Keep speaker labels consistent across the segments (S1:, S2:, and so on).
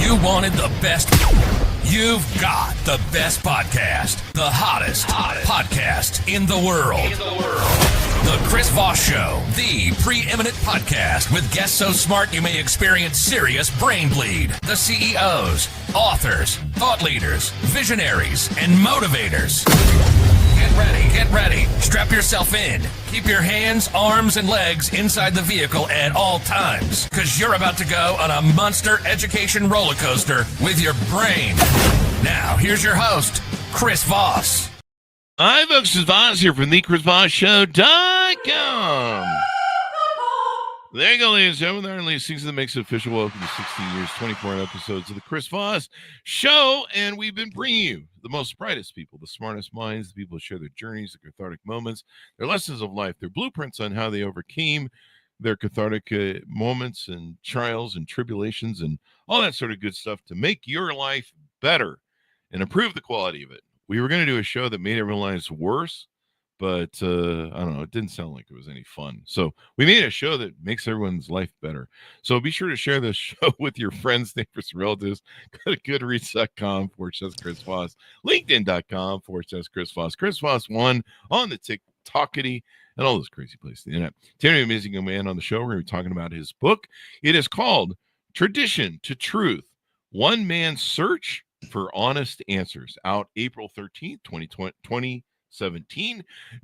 S1: You wanted the best. You've got the best podcast. The hottest podcast in the world. The Chris Voss Show. The preeminent podcast with guests so smart you may experience serious brain bleed. The CEOs, authors, thought leaders, visionaries, and motivators. Get ready. Strap yourself in. Keep your hands, arms, and legs inside the vehicle at all times, because you're about to go on a monster education roller coaster with your brain. Now, here's your host, Chris Voss.
S2: Hi, folks. Chris Voss here from thechrisvossshow.com. There you go, ladies and gentlemen. There are only 6 that makes it official. Welcome to 16 years, 24 episodes of the Chris Voss Show. And we've been bringing you the most brightest people, the smartest minds, the people who share their journeys, their cathartic moments, their lessons of life, their blueprints on how they overcame their cathartic moments and trials and tribulations and all that sort of good stuff to make your life better and improve the quality of it. We were going to do a show that made everyone's lives worse, but I don't know, it didn't sound like it was any fun. So we made a show that makes everyone's life better. So be sure to share this show with your friends, neighbors, relatives. Go to goodreads.com/Chris Voss, LinkedIn.com/Chris Voss, Chris Voss 1 on the TikTokity, and all those crazy places. The internet. Today, amazing young man on the show. We're going to be talking about his book. It is called Tradition to Truth: One Man's Search for Honest Answers. Out April 13th, 2017.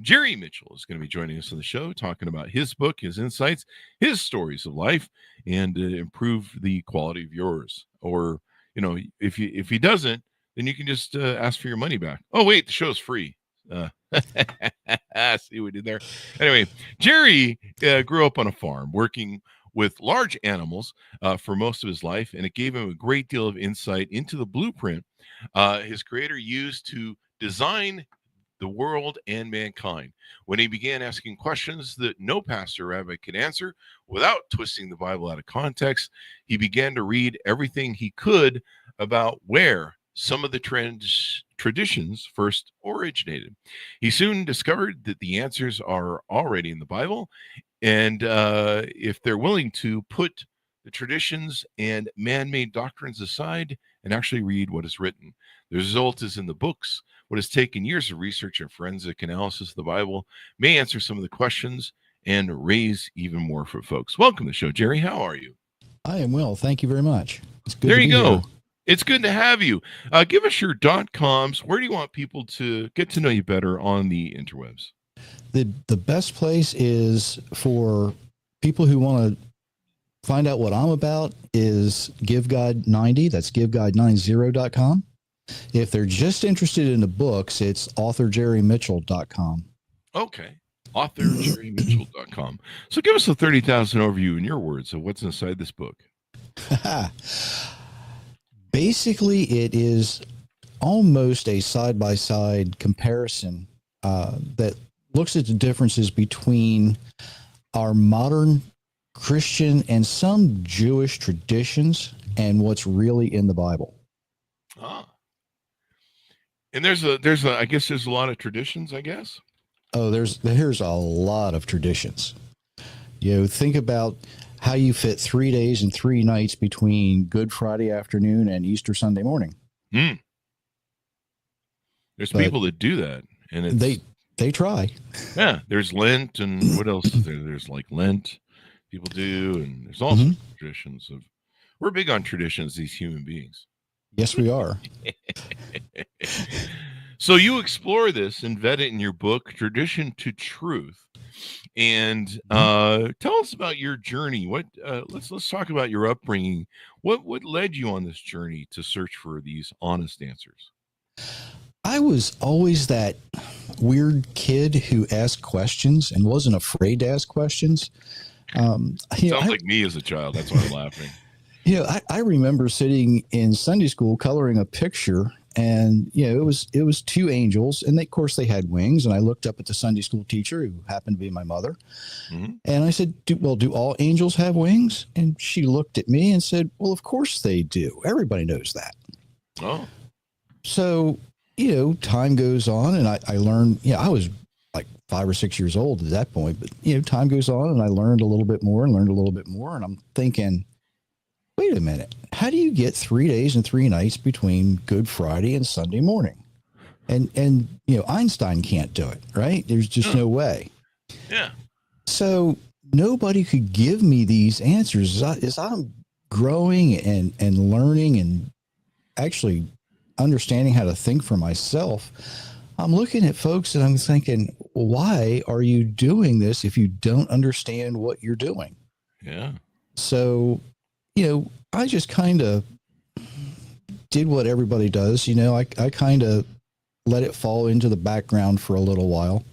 S2: Jerry Mitchell is going to be joining us on the show, talking about his book, his insights, his stories of life, and improve the quality of yours. Or, you know, if he doesn't, then you can just ask for your money back. Oh, wait, the show's free. See what we did there. Anyway, Jerry grew up on a farm working with large animals for most of his life, and it gave him a great deal of insight into the blueprint his creator used to design the world and mankind. When he began asking questions that no pastor or rabbi could answer without twisting the Bible out of context, he began to read everything he could about where some of the traditions first originated. He soon discovered that the answers are already in the Bible, and if they're willing to put the traditions and man-made doctrines aside and actually read what is written. The result is in the books. What has taken years of research and forensic analysis of the Bible may answer some of the questions and raise even more for folks. Welcome to the show, Jerry. How are you?
S3: I am well. Thank you very much.
S2: It's good. There you go. Here. It's good to have you. Give us your .coms. Where do you want people to get to know you better on the interwebs?
S3: The best place is for people who want to find out what I'm about is GiveGuide90. That's GiveGuide90.com. If they're just interested in the books, it's authorjerrymitchell.com. Okay.
S2: authorjerrymitchell.com. So give us a 30,000 overview in your words of what's inside this book.
S3: Basically, it is almost a side-by-side comparison that looks at the differences between our modern Christian and some Jewish traditions and what's really in the Bible.
S2: And there's a I guess there's a lot of traditions, I guess.
S3: Oh, there's a lot of traditions. You know, think about how you fit 3 days and 3 nights between Good Friday afternoon and Easter Sunday morning.
S2: There's people that do that, and
S3: they try.
S2: Yeah, there's Lent, and what else is there? There's like Lent people do, and there's all sorts of traditions. We're big on traditions, these human beings.
S3: Yes, we are.
S2: So you explore this and vet it in your book, Tradition to Truth. And tell us about your journey. Let's talk about your upbringing. What led you on this journey to search for these honest answers?
S3: I was always that weird kid who asked questions and wasn't afraid to ask questions.
S2: Sounds like me as a child. That's why I'm laughing.
S3: You know, I remember sitting in Sunday school coloring a picture, and you know, it was 2 angels, and of course they had wings. And I looked up at the Sunday school teacher, who happened to be my mother, and I said, "Do all angels have wings?" And she looked at me and said, "Well, of course they do. Everybody knows that."
S2: Oh,
S3: so you know, time goes on, and I learned. You know, I was like 5 or 6 years old at that point, but you know, time goes on, and I learned a little bit more, and I'm thinking, wait a minute, how do you get 3 days and 3 nights between Good Friday and Sunday morning? And Einstein can't do it, right? There's just no way.
S2: Yeah.
S3: So nobody could give me these answers. As I'm growing and learning and actually understanding how to think for myself, I'm looking at folks and I'm thinking, why are you doing this if you don't understand what you're doing?
S2: Yeah.
S3: So, I just kind of did what everybody does. I kind of let it fall into the background for a little while.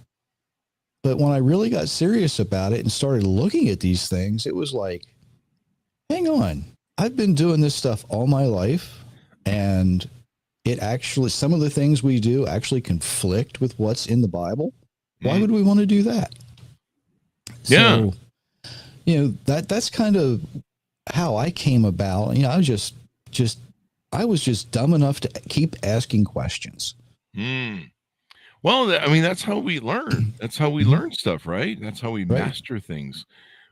S3: But when I really got serious about it and started looking at these things, it was like, hang on, I've been doing this stuff all my life. And it actually, some of the things we do actually conflict with what's in the Bible. Why would we want to do that?
S2: Yeah.
S3: So, that's kind of how I came about. I was just dumb enough to keep asking questions.
S2: Well, I mean, that's how we learn. That's how we learn stuff, right? That's how we master things.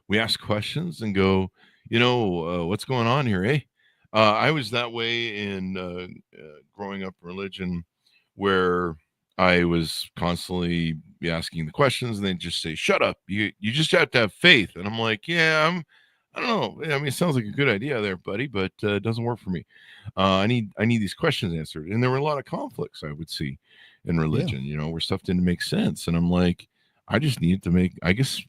S2: We ask questions and go, what's going on here, eh? I was that way in growing up in religion, where I was constantly asking the questions and they'd just say, shut up. You just have to have faith. And I'm like, I don't know. I mean, it sounds like a good idea there, buddy, but it doesn't work for me. I need these questions answered. And there were a lot of conflicts I would see in religion, where stuff didn't make sense. And I'm like, I just needed to make, I guess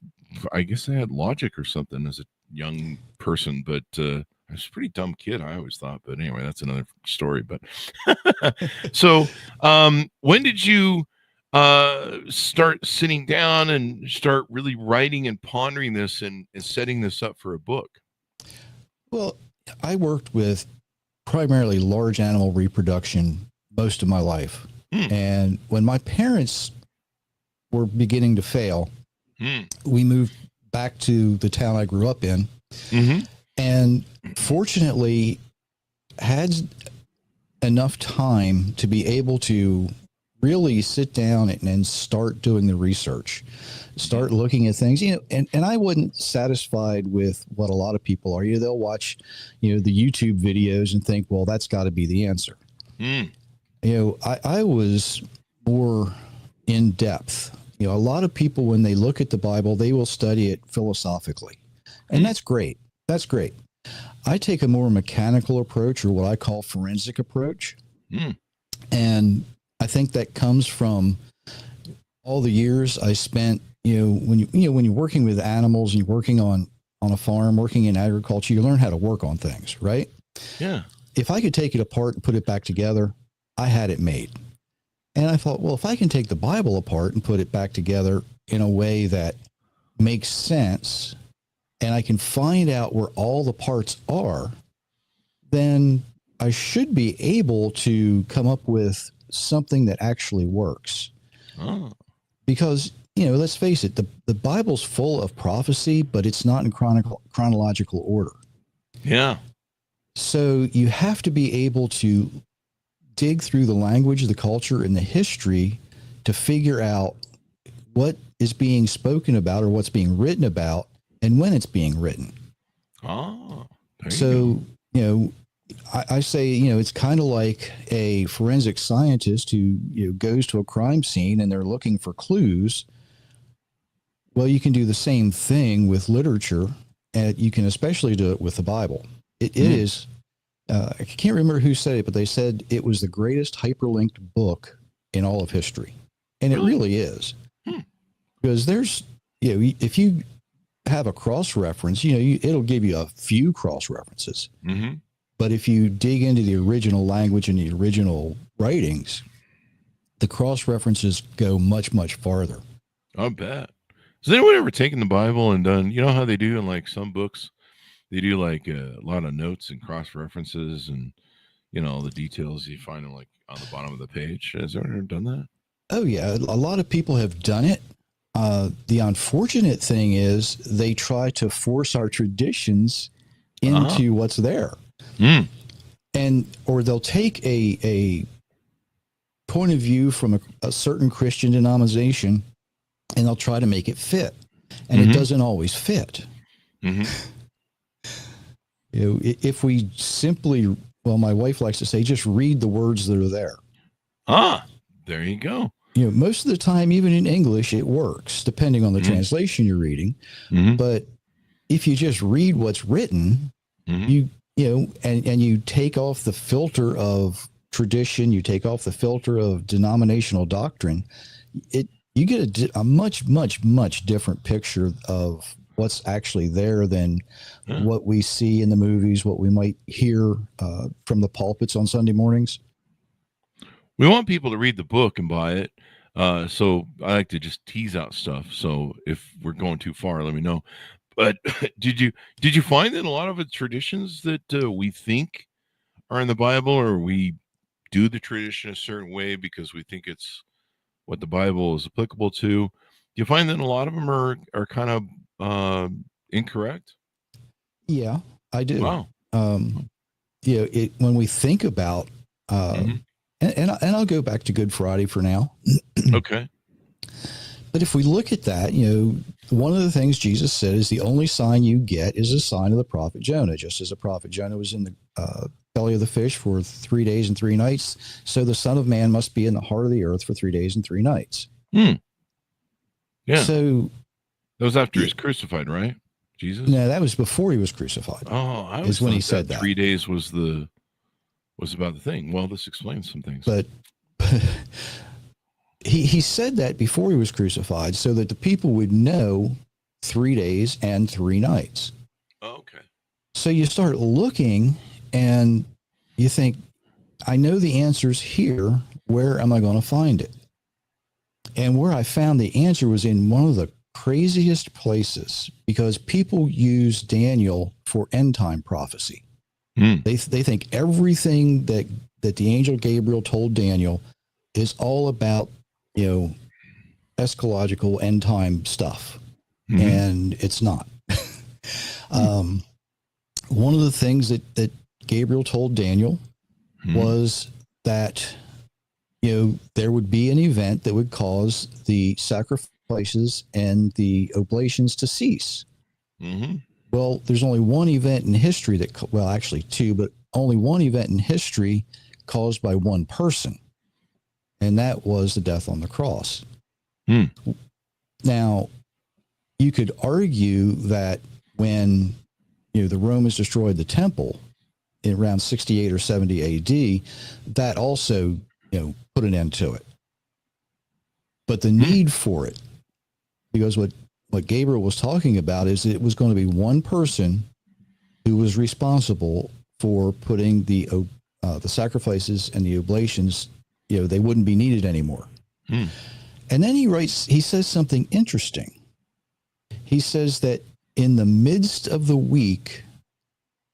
S2: I had logic or something as a young person, but I was a pretty dumb kid, I always thought. But anyway, that's another story. But so when did you start sitting down and start really writing and pondering this and setting this up for a book?
S3: Well, I worked with primarily large animal reproduction most of my life. And when my parents were beginning to fail, we moved back to the town I grew up in. And fortunately had enough time to be able to really sit down and start doing the research, start looking at things, and I wasn't satisfied with what a lot of people are. They'll watch, the YouTube videos and think, well, that's got to be the answer. I was more in depth. A lot of people, when they look at the Bible, they will study it philosophically, and that's great. That's great. I take a more mechanical approach, or what I call forensic approach. And I think that comes from all the years I spent, when you're working with animals and you're working on a farm, working in agriculture, you learn how to work on things, right?
S2: Yeah.
S3: If I could take it apart and put it back together, I had it made. And I thought, well, if I can take the Bible apart and put it back together in a way that makes sense, and I can find out where all the parts are, then I should be able to come up with something that actually works. Because, let's face it, the Bible's full of prophecy, but it's not in chronological order.
S2: Yeah.
S3: So you have to be able to dig through the language, the culture, and the history to figure out what is being spoken about or what's being written about and when it's being written. So, I say, it's kind of like a forensic scientist who goes to a crime scene and they're looking for clues. Well, you can do the same thing with literature, and you can especially do it with the Bible. It is, I can't remember who said it, but they said it was the greatest hyperlinked book in all of history. And it really is. Because there's, if you have a cross-reference, it'll give you a few cross-references. But if you dig into the original language and the original writings, the cross-references go much, much farther.
S2: I bet. Has anyone ever taken the Bible and done, how they do in like some books? They do like a lot of notes and cross-references and, the details you find them like on the bottom of the page. Has anyone ever done that?
S3: Oh, yeah. A lot of people have done it. The unfortunate thing is they try to force our traditions into what's there. Or they'll take a point of view from a certain Christian denomination and they'll try to make it fit. And it doesn't always fit. If we simply, well, my wife likes to say, just read the words that are there.
S2: There you go.
S3: Most of the time, even in English, it works, depending on the translation you're reading. But if you just read what's written, and you take off the filter of tradition, you take off the filter of denominational doctrine, you get a much, much, much different picture of what's actually there than what we see in the movies, what we might hear from the pulpits on Sunday mornings.
S2: We want people to read the book and buy it. So I like to just tease out stuff. So if we're going too far, let me know. But did you find that a lot of the traditions that we think are in the Bible, or we do the tradition a certain way because we think it's what the Bible is applicable to? Do you find that a lot of them are kind of incorrect?
S3: Yeah, I do.
S2: Wow.
S3: When we think about, and I'll go back to Good Friday for now.
S2: Okay.
S3: But if we look at that, one of the things Jesus said is the only sign you get is a sign of the prophet Jonah. Just as the prophet Jonah was in the belly of the fish for 3 days and 3 nights, so the Son of Man must be in the heart of the earth for 3 days and 3 nights.
S2: Yeah.
S3: So
S2: that was after he's crucified, right? Jesus?
S3: No, that was before he was crucified.
S2: Oh, I
S3: was when he said that
S2: 3 days was about the thing. Well, this explains some things.
S3: But he said that before he was crucified so that the people would know 3 days and 3 nights.
S2: Oh, okay.
S3: So you start looking and you think, I know the answer's here. Where am I going to find it? And where I found the answer was in one of the craziest places, because people use Daniel for end time prophecy. They think everything that the angel Gabriel told Daniel is all about, eschatological end time stuff. And it's not. One of the things that Gabriel told Daniel was that, there would be an event that would cause the sacrifices and the oblations to cease. Well, there's only one event in history actually 2, but only one event in history caused by one person. And that was the death on the cross. Now, you could argue that when, the Romans destroyed the temple in around 68 or 70 AD, that also, put an end to it. But the need for it, because what Gabriel was talking about is it was going to be one person who was responsible for putting the sacrifices and the oblations, they wouldn't be needed anymore. And then he says something interesting. He says that in the midst of the week,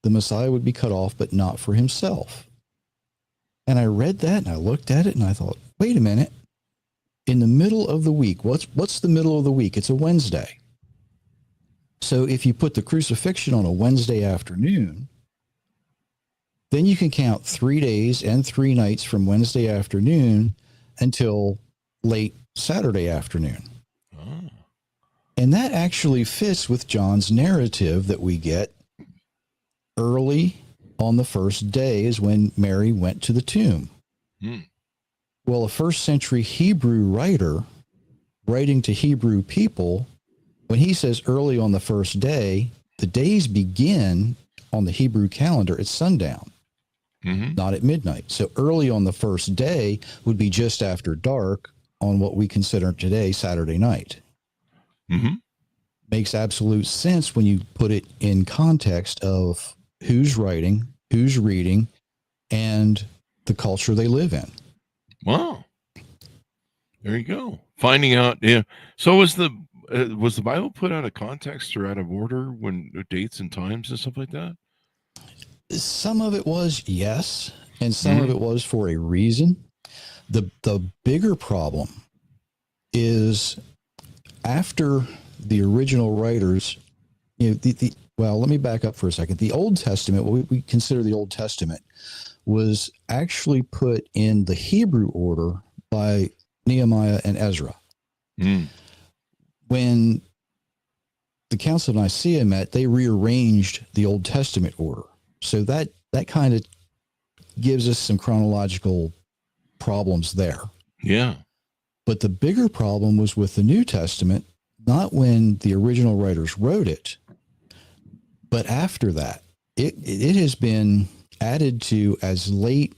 S3: the Messiah would be cut off, but not for himself. And I read that and I looked at it and I thought, wait a minute. In the middle of the week, what's the middle of the week? It's a Wednesday. So if you put the crucifixion on a Wednesday afternoon, then you can count 3 days and 3 nights from Wednesday afternoon until late Saturday afternoon. And that actually fits with John's narrative that we get. Early on the first day is when Mary went to the tomb. Well, a first century Hebrew writer writing to Hebrew people, when he says early on the first day, the days begin on the Hebrew calendar at sundown, not at midnight. So early on the first day would be just after dark on what we consider today Saturday night. Makes absolute sense when you put it in context of who's writing, who's reading, and the culture they live in.
S2: Wow. There you go. Finding out. Yeah. So was the Bible put out of context or out of order when dates and times and stuff like that?
S3: Some of it was, yes. And some of it was for a reason. The bigger problem is after the original writers, well, let me back up for a second. The Old Testament, what we consider the Old Testament, was actually put in the Hebrew order by Nehemiah and Ezra. When the Council of Nicaea met, they rearranged the Old Testament order. So that kind of gives us some chronological problems there.
S2: Yeah.
S3: But the bigger problem was with the New Testament, not when the original writers wrote it, but after that. It has been added to as late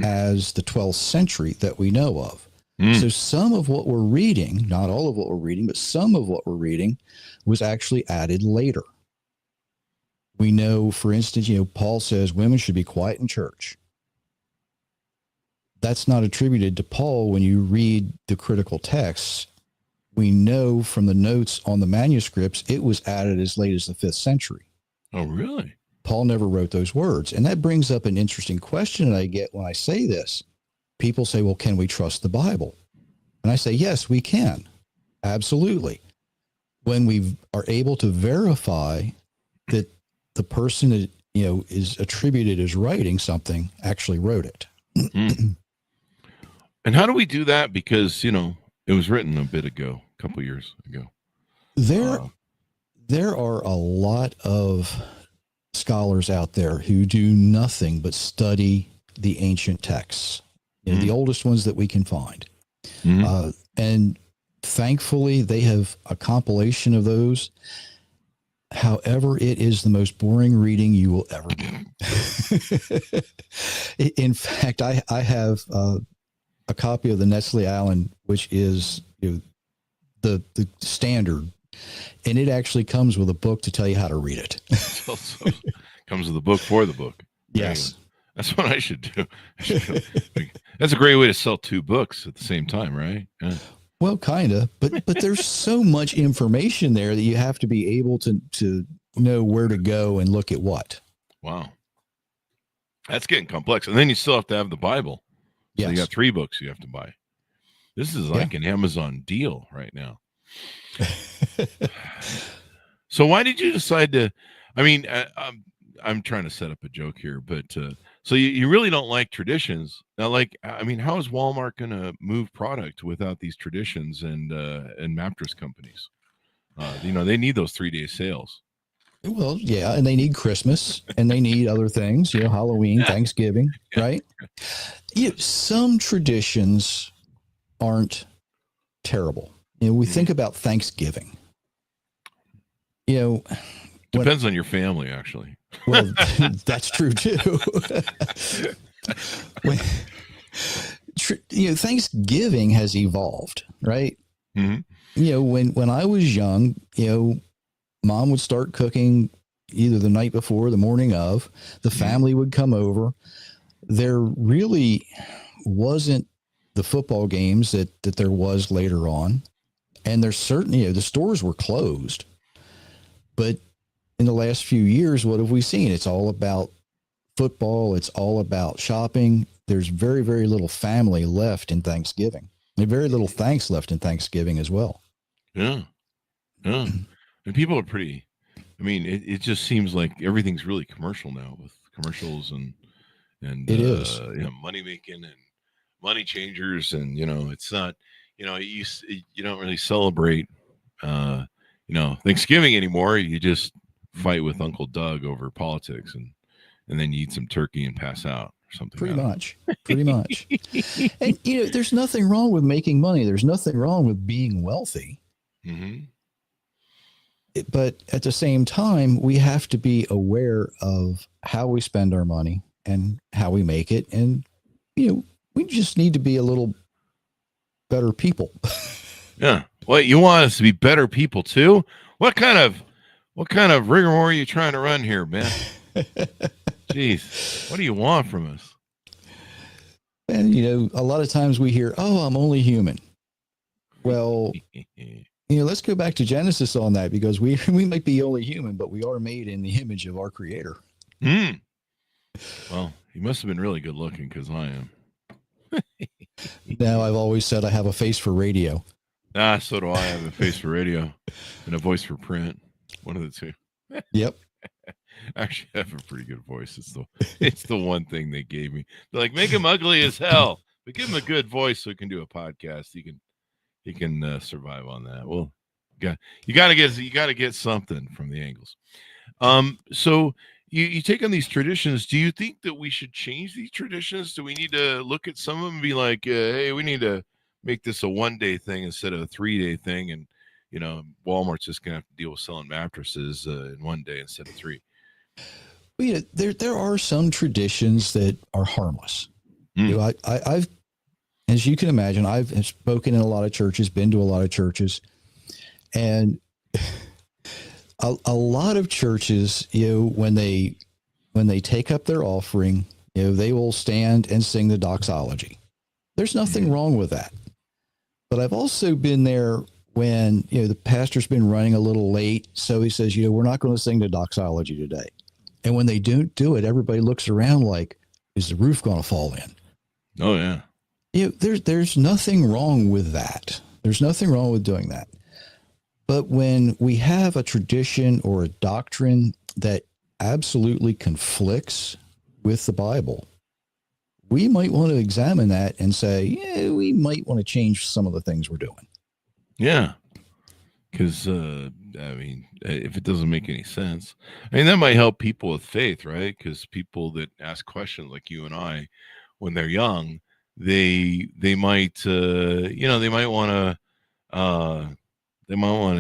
S3: as the 12th century that we know of. So some of what we're reading, not all of what we're reading, but some of what we're reading was actually added later. We know, for instance, Paul says women should be quiet in church. That's not attributed to Paul when you read the critical texts. We know from the notes on the manuscripts, it was added as late as the 5th century.
S2: Oh, really?
S3: Paul never wrote those words. And that brings up an interesting question that I get when I say this. People say, well, can we trust the Bible? And I say, yes, we can. Absolutely. When we are able to verify that the person that, is attributed as writing something actually wrote it.
S2: And how do we do that? Because, it was written a couple years ago.
S3: There are a lot of scholars out there who do nothing but study the ancient texts, the oldest ones that we can find. And thankfully, they have a compilation of those. However, it is the most boring reading you will ever do. In fact, I have a copy of the Nestle Allen, which is the standard, and it actually comes with a book to tell you how to read it.
S2: So comes with a book for the book.
S3: Yes.
S2: That's what I should do. That's a great way to sell 2 books at the same time, right? Yeah.
S3: Well, kind of, but there's so much information there that you have to be able to know where to go and look at what.
S2: Wow. That's getting complex. And then you still have to have the Bible. So
S3: yes.
S2: You got 3 books you have to buy. This is like an Amazon deal right now. So why did you decide to, I'm trying to set up a joke here, but so you really don't like traditions. Now, how is Walmart going to move product without these traditions and mattress companies? They need those 3-day sales.
S3: Well, yeah, and they need Christmas and they need other things, Halloween, Thanksgiving, right? Some traditions aren't terrible. We think about Thanksgiving.
S2: Depends on your family, actually.
S3: Well, that's true too. Thanksgiving has evolved, right?
S2: Mm-hmm.
S3: When I was young, Mom would start cooking either the night before, the morning of. The family would come over. There really wasn't the football games that there was later on, and there's certainly the stores were closed, but in the last few years, what have we seen? It's all about football. It's all about shopping. There's very, very little family left in Thanksgiving. And very little thanks left in Thanksgiving as well.
S2: Yeah. Yeah. And people are pretty, it just seems like everything's really commercial now with commercials and
S3: it is
S2: money making and money changers. And, it's not, you don't really celebrate, Thanksgiving anymore. You just fight with Uncle Doug over politics and then you eat some turkey and pass out or something.
S3: Pretty much. And there's nothing wrong with making money. There's nothing wrong with being wealthy.
S2: Mm-hmm.
S3: But at the same time, we have to be aware of how we spend our money and how we make it. And, we just need to be a little better people. Yeah.
S2: Well, you want us to be better people too? What kind of rigmarole are you trying to run here, man? Jeez, what do you want from us?
S3: And, a lot of times we hear, oh, I'm only human. Well, let's go back to Genesis on that, because we might be only human, but we are made in the image of our Creator.
S2: Well, you must have been really good looking, because I am.
S3: Now, I've always said I have a face for radio.
S2: So do I. Have a face for radio and a voice for print. One of the two.
S3: Yep.
S2: Actually, I have a pretty good voice. It's the one thing they gave me. They're like, make him ugly as hell, but give him a good voice so he can do a podcast. He can survive on that. Well, You got to get something from the Angles. So you take on these traditions. Do you think that we should change these traditions? Do we need to look at some of them and be like, hey, we need to make this a 1-day thing instead of a 3-day thing? And, Walmart's just going to have to deal with selling mattresses in 1 day instead of 3.
S3: Well, yeah, there are some traditions that are harmless. I've, as you can imagine, I've spoken in a lot of churches, been to a lot of churches, and a lot of churches, when they take up their offering, they will stand and sing the doxology. There's nothing wrong with that. But I've also been there when, the pastor's been running a little late. So he says, we're not going to sing the doxology today. And when they don't do it, everybody looks around like, is the roof going to fall in?
S2: Oh, yeah.
S3: There's nothing wrong with that. There's nothing wrong with doing that. But when we have a tradition or a doctrine that absolutely conflicts with the Bible, we might want to examine that and say, we might want to change some of the things we're doing.
S2: Yeah. Because, if it doesn't make any sense, that might help people with faith, right? Because people that ask questions like you and I, when they're young, they might, they might want to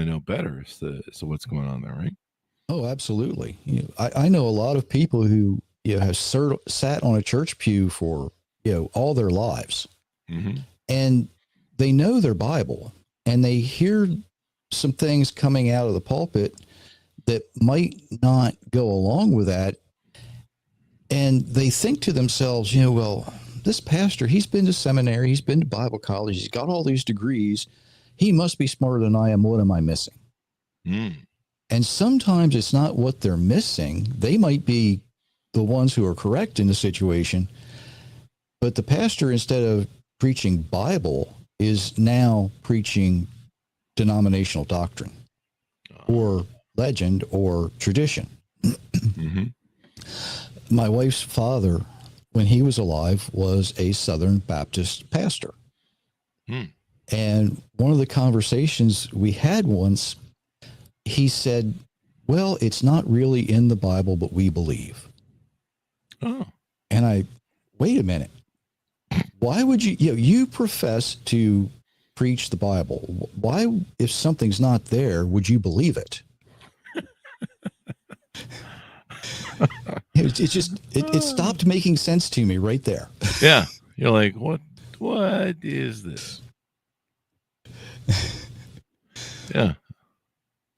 S2: know better as to what's going on there, right?
S3: Oh, absolutely. I know a lot of people who have sat on a church pew for all their lives, and they know their Bible, and they hear some things coming out of the pulpit that might not go along with that, and they think to themselves, well, this pastor, he's been to seminary, he's been to Bible college, he's got all these degrees. He must be smarter than I am. What am I missing? And sometimes it's not what they're missing. They might be the ones who are correct in the situation, but the pastor, instead of preaching Bible, is now preaching denominational doctrine or legend or tradition. My wife's father, when he was alive, was a Southern Baptist pastor. And one of the conversations we had once, he said, well, it's not really in the Bible, but we believe.
S2: Oh.
S3: And wait a minute. Why would you profess to preach the Bible? Why, if something's not there, would you believe it? It stopped making sense to me right there.
S2: Yeah. You're like, what is this? Yeah.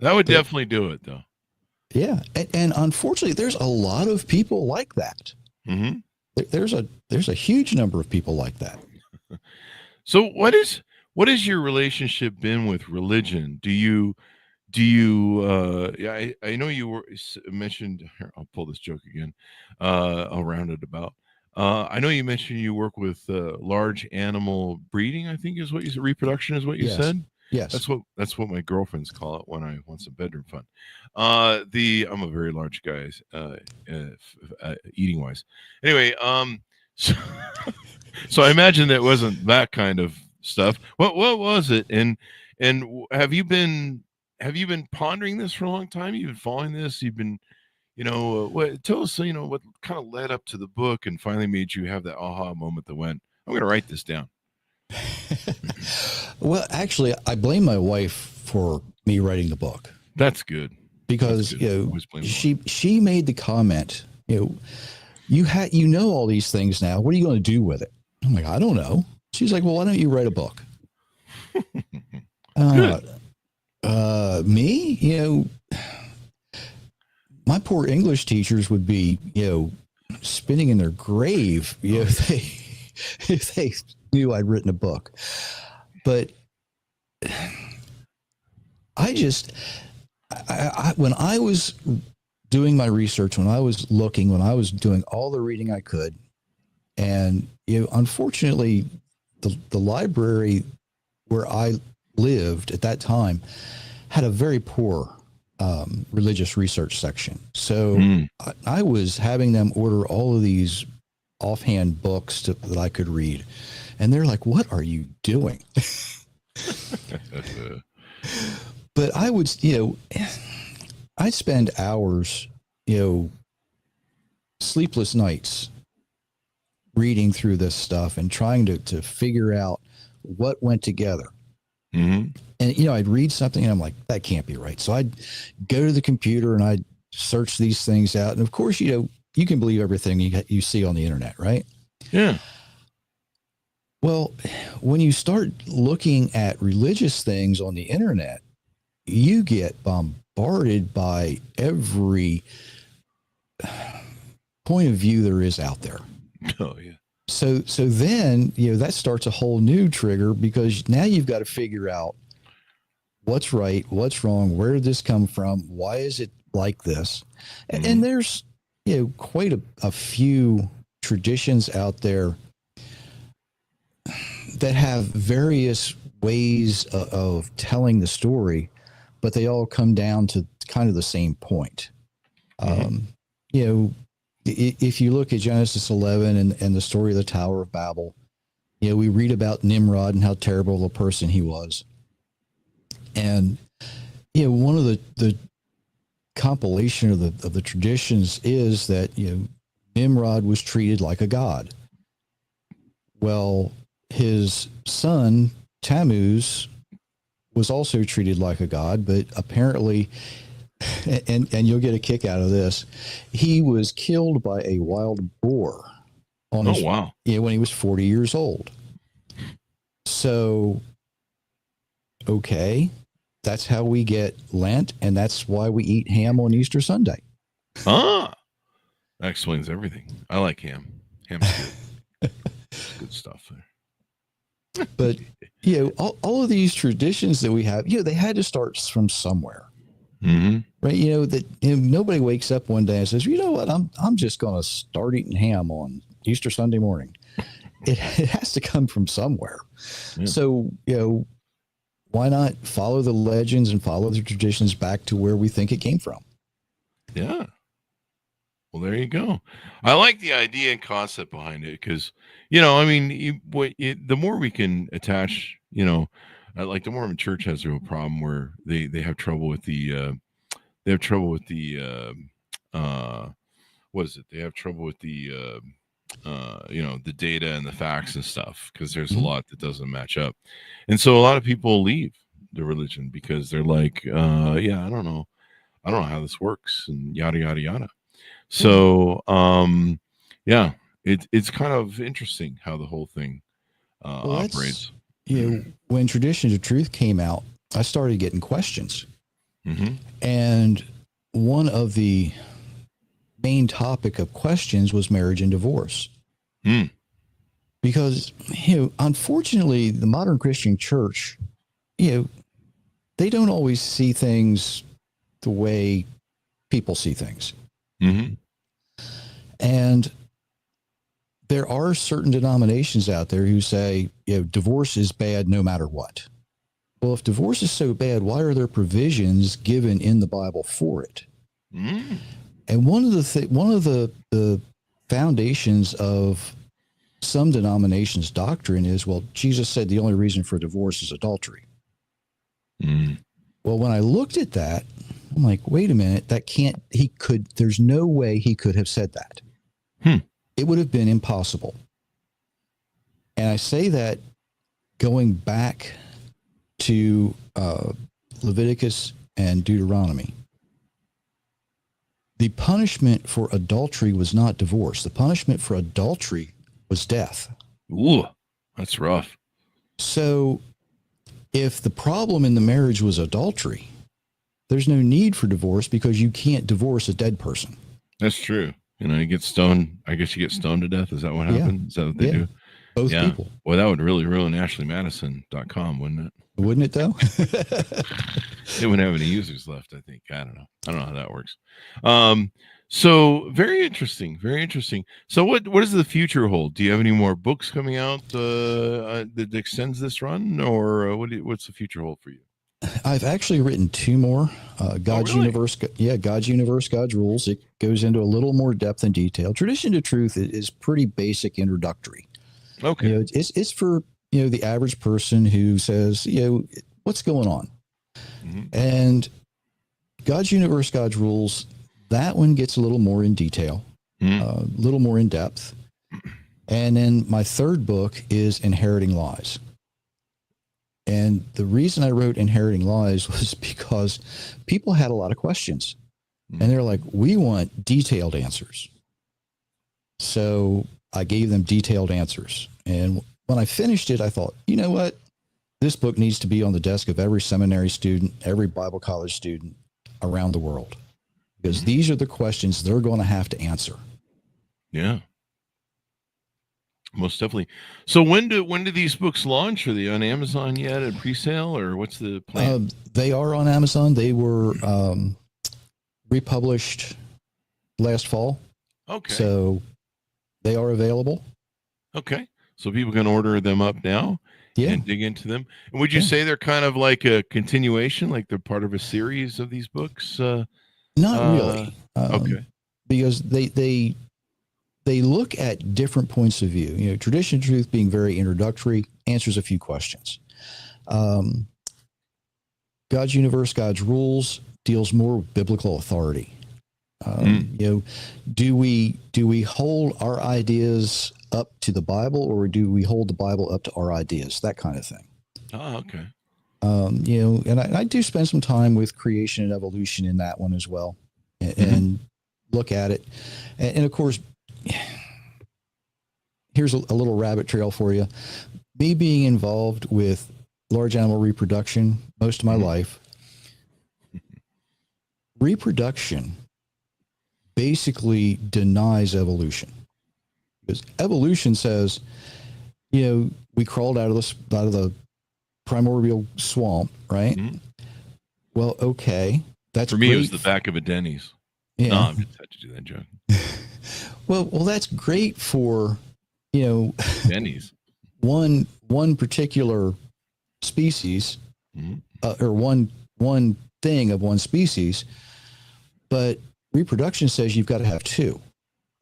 S2: That would definitely do it, though.
S3: Yeah. And unfortunately, there's a lot of people like that. There's a huge number of people like that.
S2: So what has your relationship been with religion? Do you I know you mentioned, I'll pull this joke again. I'll round it about. I know you mentioned you work with large animal breeding, I think is what you said. Reproduction is what you said.
S3: Yes.
S2: That's what my girlfriends call it when I want some bedroom fun. I'm a very large guy, eating wise. Anyway, so I imagine that wasn't that kind of stuff. What was it? And have you been pondering this for a long time? You've been following this. You've been, tell us, what kind of led up to the book and finally made you have that aha moment that went, I'm going to write this down.
S3: Well, actually, I blame my wife for me writing the book.
S2: That's good.
S3: Because she made the comment, you know all these things now. What are you going to do with it? I'm like, I don't know. She's like, well, why don't you write a book? Me, my poor English teachers would be, spinning in their grave, if they knew I'd written a book. But when I was doing my research, when I was looking, when I was doing all the reading I could, and unfortunately, the library where I lived at that time had a very poor religious research section. So I was having them order all of these offhand books that I could read. And they're like, what are you doing? But I would, I'd spend hours, sleepless nights reading through this stuff and trying to figure out what went together.
S2: Mm-hmm.
S3: And, I'd read something and I'm like, that can't be right. So I'd go to the computer and I'd search these things out. And of course, you can believe everything you see on the internet, right?
S2: Yeah.
S3: Well, when you start looking at religious things on the internet, you get bombarded by every point of view there is out there.
S2: Oh, yeah.
S3: So then, that starts a whole new trigger, because now you've got to figure out what's right, what's wrong, where did this come from, why is it like this? Mm-hmm. And there's, quite a few traditions out there that have various ways of telling the story, but they all come down to kind of the same point. If you look at Genesis 11 and the story of the Tower of Babel, we read about Nimrod and how terrible a person he was. And, one of the compilation of the traditions is that, Nimrod was treated like a god. Well, his son, Tammuz, was also treated like a god, but apparently, and you'll get a kick out of this, he was killed by a wild boar when he was 40 years old. So, okay, that's how we get Lent, and that's why we eat ham on Easter Sunday.
S2: That explains everything. I like ham. Ham's good. Good stuff there.
S3: But, all of these traditions that we have, they had to start from somewhere.
S2: Mm-hmm.
S3: Right. Nobody wakes up one day and says, you know what, I'm just going to start eating ham on Easter Sunday morning. It has to come from somewhere. Yeah. So, why not follow the legends and follow the traditions back to where we think it came from?
S2: Yeah. Well, there you go. I like the idea and concept behind it because, the more we can attach, like the Mormon Church has a real problem where they have trouble with the what is it? They have trouble with the the data and the facts and stuff, because there's a lot that doesn't match up. And so a lot of people leave the religion because they're like, I don't know how this works, and yada, yada, yada. So, it's kind of interesting how the whole thing operates.
S3: When Traditions of Truth came out, I started getting questions.
S2: Mm-hmm.
S3: And one of the main topic of questions was marriage and divorce.
S2: Mm.
S3: Because, unfortunately, the modern Christian church, they don't always see things the way people see things.
S2: Mm-hmm.
S3: And there are certain denominations out there who say, divorce is bad no matter what. Well, if divorce is so bad, why are there provisions given in the Bible for it?
S2: Mm.
S3: And one of the foundations of some denominations' doctrine is, well, Jesus said the only reason for divorce is adultery.
S2: Mm.
S3: Well, when I looked at that, I'm like, wait a minute, there's no way he could have said that. It would have been impossible. And I say that going back to Leviticus and Deuteronomy. The punishment for adultery was not divorce. The punishment for adultery was death.
S2: Ooh, that's rough.
S3: So if the problem in the marriage was adultery, there's no need for divorce, because you can't divorce a dead person.
S2: That's true. You get stoned. I guess you get stoned to death. Is that what happened? Is that what they do?
S3: Both people.
S2: Well, that would really ruin AshleyMadison.com, wouldn't it?
S3: Wouldn't it though?
S2: They wouldn't have any users left, I think. I don't know how that works. So very interesting. Very interesting. So what does the future hold? Do you have any more books coming out that extends this run, or what's the future hold for you?
S3: I've actually written 2 more. God's Universe. Yeah, God's Universe, God's Rules. It goes into a little more depth and detail. Tradition to Truth is pretty basic introductory.
S2: Okay.
S3: It's for the average person who says, what's going on? And God's Universe, God's Rules, that one gets a little more in detail, a little more in depth. And then my third book is Inheriting Lies. And the reason I wrote Inheriting Lies was because people had a lot of questions. And they're like, we want detailed answers. So I gave them detailed answers. And when I finished it, I thought, you know what? This book needs to be on the desk of every seminary student, every Bible college student around the world. Because these are the questions they're going to have to answer.
S2: Yeah. Most definitely. So when do these books launch? Are they on Amazon yet at pre-sale, or what's the plan?
S3: They are on Amazon. They were republished last fall.
S2: Okay.
S3: So they are available.
S2: Okay. So people can order them up now and dig into them. And would you say they're kind of like a continuation, like they're part of a series of these books?
S3: Not really.
S2: Okay.
S3: Because they look at different points of view. You know, Tradition and Truth being very introductory, answers a few questions. God's Universe, God's Rules deals more with biblical authority. You know, do we hold our ideas up to the Bible, or do we hold the Bible up to our ideas? That kind of thing.
S2: Oh, okay.
S3: You know, and I do spend some time with creation and evolution in that one as well, and look at it. And of course, here's a little rabbit trail for you. Me being involved with large animal reproduction most of my life, reproduction basically denies evolution. Because evolution says, you know, we crawled out of the primordial swamp, right? Well, okay, that's
S2: for me.
S3: Great.
S2: It was the back of a Denny's.
S3: Yeah.
S2: No, I just had to do that joke.
S3: well, that's great for, you know,
S2: Denny's.
S3: one particular species, or one thing of one species, but reproduction says you've got to have two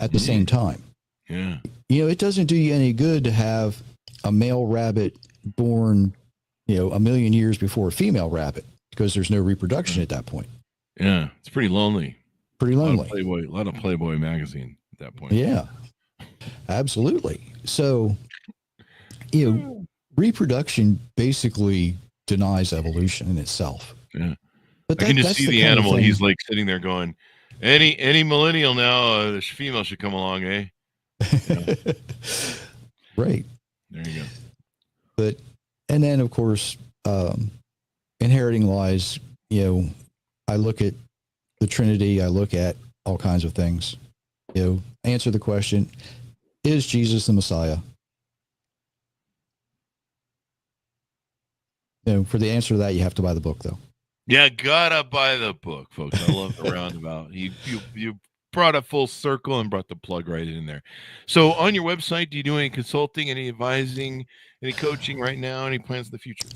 S3: at the same time.
S2: Yeah.
S3: You know, it doesn't do you any good to have a male rabbit born, you know, 1 million years before a female rabbit, because there's no reproduction at that point.
S2: Yeah. It's pretty lonely.
S3: Pretty lonely.
S2: A lot of Playboy magazine at that point.
S3: Yeah, absolutely. So, you know, reproduction basically denies evolution in itself.
S2: Yeah.
S3: But
S2: I can just see the animal.
S3: Thing,
S2: he's like sitting there going, any millennial now, the female should come along, eh? Yeah.
S3: Right.
S2: There you go.
S3: But, and then of course, Inheriting Lies, you know, I look at the Trinity, I look at all kinds of things, you know, answer the question, is Jesus the Messiah? You know, for the answer to that, you have to buy the book though.
S2: Yeah, gotta buy the book, folks. I love the roundabout. You brought a full circle and brought the plug right in there. So on your website, do you do any consulting, any advising, any coaching right now? Any plans in the future?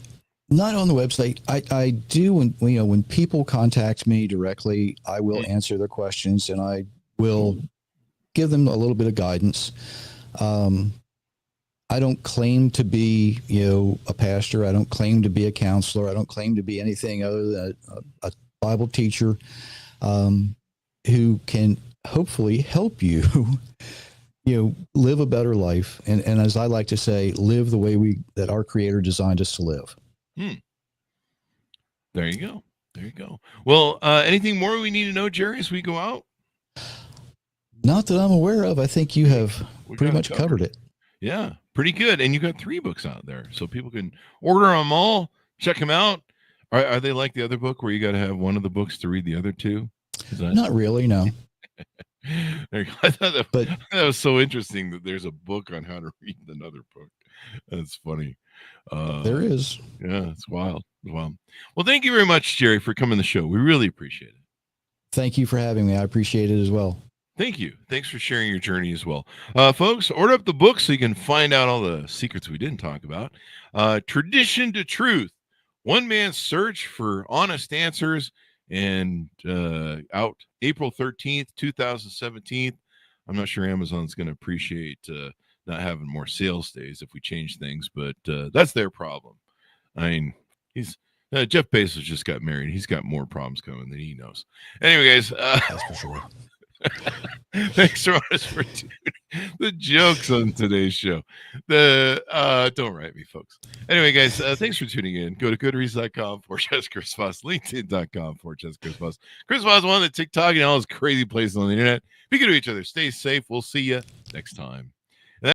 S3: Not on the website. I do when people contact me directly, I will answer their questions and I will give them a little bit of guidance. I don't claim to be, you know, a pastor. I don't claim to be a counselor. I don't claim to be anything other than a Bible teacher who can hopefully help you, you know, live a better life. And as I like to say, live the way that our Creator designed us to live.
S2: There you go. There you go. Well, anything more we need to know, Jerry, as we go out?
S3: Not that I'm aware of. I think you have pretty much covered it.
S2: Yeah, pretty good. And you got 3 books out there, so people can order them all, check them out. Are they like the other book where you got to have one of the books to read the other 2?
S3: Not really, no.
S2: I thought that was so interesting that there's a book on how to read another book. That's funny.
S3: There is.
S2: Yeah, it's wild. Well, thank you very much, Jerry, for coming on the show. We really appreciate it.
S3: Thank you for having me. I appreciate it as well.
S2: Thank you. Thanks for sharing your journey as well. Folks, order up the book so you can find out all the secrets we didn't talk about. Tradition to Truth, one man's search for honest answers, and out April 13th, 2017. I'm not sure Amazon's going to appreciate not having more sales days if we change things, but that's their problem. I mean, Jeff Bezos just got married. He's got more problems coming than he knows. Anyway, guys,
S3: That's for sure.
S2: thanks so much for tuning. The jokes on today's show. Don't write me, folks. Anyway, guys, thanks for tuning in. Go to goodreads.com / Chris Voss, LinkedIn.com / Chris Voss. Chris Voss on the TikTok and all those crazy places on the internet. Be good to each other. Stay safe. We'll see you next time.